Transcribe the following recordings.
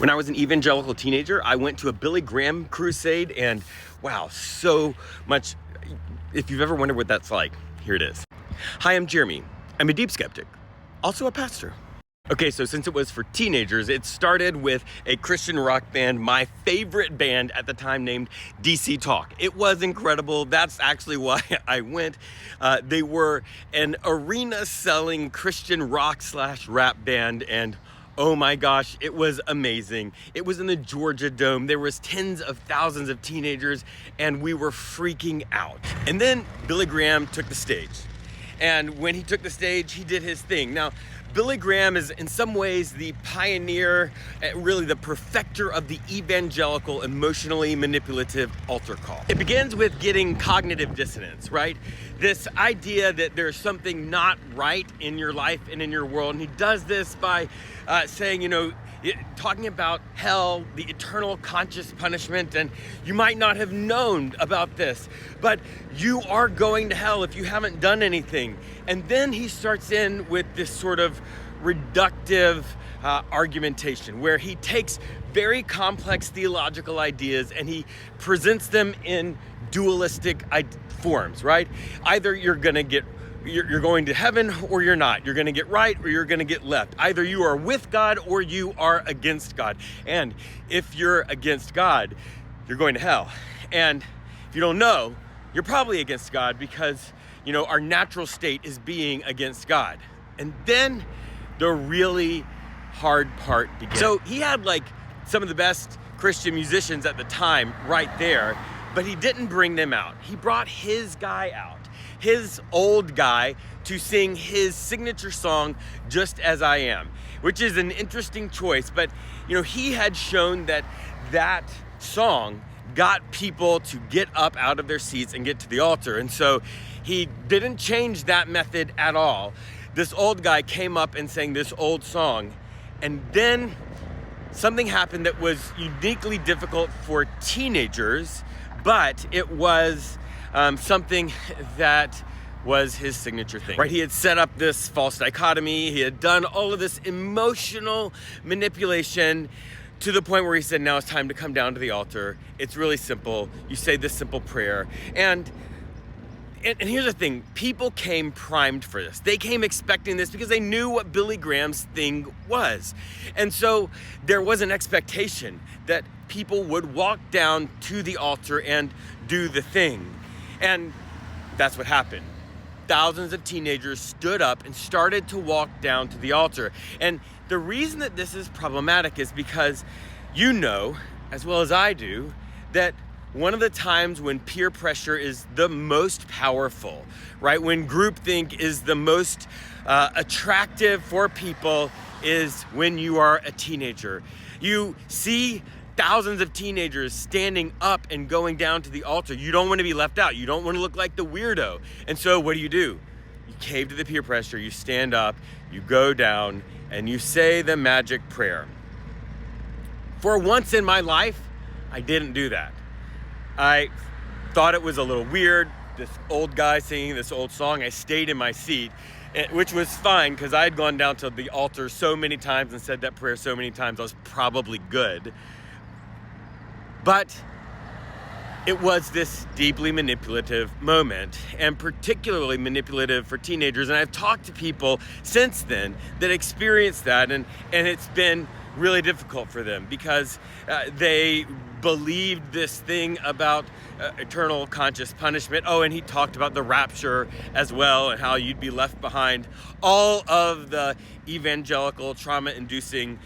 When I was an evangelical teenager, I went to a Billy Graham crusade, and wow, so much. If you've ever wondered what that's like, here it is. Hi, I'm Jeremy. I'm a deep skeptic, also a pastor. Okay, so since it was for teenagers, it started with a Christian rock band, my favorite band at the time, named DC Talk. It was incredible. That's actually why I went. They were an arena-selling Christian rock/rap band, and oh my gosh, it was amazing. It was in the Georgia Dome. There was tens of thousands of teenagers, and we were freaking out. And then Billy Graham took the stage. And when he took the stage, he did his thing. Now, Billy Graham is in some ways the pioneer, really the perfecter of the evangelical, emotionally manipulative altar call. It begins with getting cognitive dissonance, right? This idea that there's something not right in your life and in your world. And he does this by saying, talking about hell, the eternal conscious punishment, and you might not have known about this, but you are going to hell if you haven't done anything. And then he starts in with this sort of reductive argumentation where he takes very complex theological ideas and he presents them in dualistic forms, right? Either you're going to heaven or you're not. You're going to get right or you're going to get left. Either you are with God or you are against God. And if you're against God, you're going to hell. And if you don't know, you're probably against God because, our natural state is being against God. And then the really hard part begins. So he had some of the best Christian musicians at the time right there, but he didn't bring them out. He brought his guy out. His old guy to sing his signature song, Just As I Am, which is an interesting choice. But, he had shown that song got people to get up out of their seats and get to the altar. And so he didn't change that method at all. This old guy came up and sang this old song. And then something happened that was uniquely difficult for teenagers, but it was something that was his signature thing, right? He had set up this false dichotomy. He had done all of this emotional manipulation to the point where he said, now it's time to come down to the altar. It's really simple. You say this simple prayer. And here's the thing, people came primed for this. They came expecting this because they knew what Billy Graham's thing was. And so there was an expectation that people would walk down to the altar and do the thing. And that's what happened. Thousands of teenagers stood up and started to walk down to the altar. And the reason that this is problematic is because as well as I do, that one of the times when peer pressure is the most powerful, right? When groupthink is the most attractive for people is when you are a teenager. You see thousands of teenagers standing up and going down to the altar. You don't want to be left out. You don't want to look like the weirdo. And so what do? You cave to the peer pressure. You stand up, you go down, and you say the magic prayer. For once in my life, I didn't do that. I thought it was a little weird, this old guy singing this old song. I stayed in my seat, which was fine because I had gone down to the altar so many times and said that prayer so many times, I was probably good. But it was this deeply manipulative moment, and particularly manipulative for teenagers. And I've talked to people since then that experienced that, and it's been really difficult for them because they believed this thing about eternal conscious punishment. Oh, and he talked about the rapture as well and how you'd be left behind. All of the evangelical trauma-inducing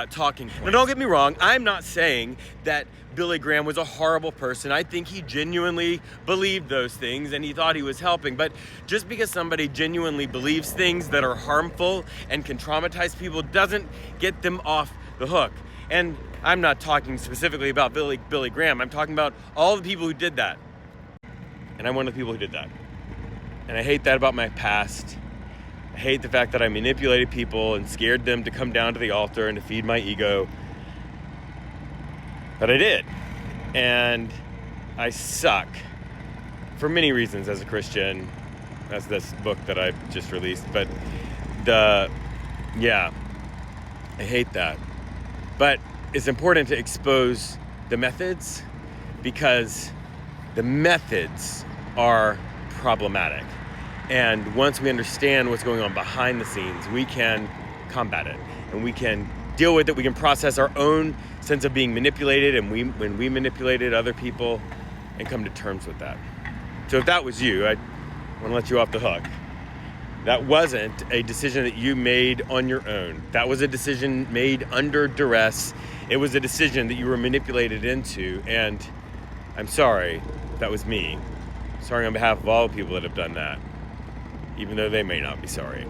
talking points. Now, don't get me wrong. I'm not saying that Billy Graham was a horrible person. I think he genuinely believed those things and he thought he was helping. But just because somebody genuinely believes things that are harmful and can traumatize people doesn't get them off the hook. And I'm not talking specifically about Billy Graham. I'm talking about all the people who did that. And I'm one of the people who did that. And I hate that about my past. I hate the fact that I manipulated people and scared them to come down to the altar and to feed my ego. But I did. And I suck for many reasons as a Christian. That's this book that I just released. But I hate that. But it's important to expose the methods, because the methods are problematic. And once we understand what's going on behind the scenes, we can combat it and we can deal with it. We can process our own sense of being manipulated and when we manipulated other people, and come to terms with that. So if that was you, I want to let you off the hook. That wasn't a decision that you made on your own. That was a decision made under duress. It was a decision that you were manipulated into, and I'm sorry, that was me. Sorry on behalf of all the people that have done that, even though they may not be sorry.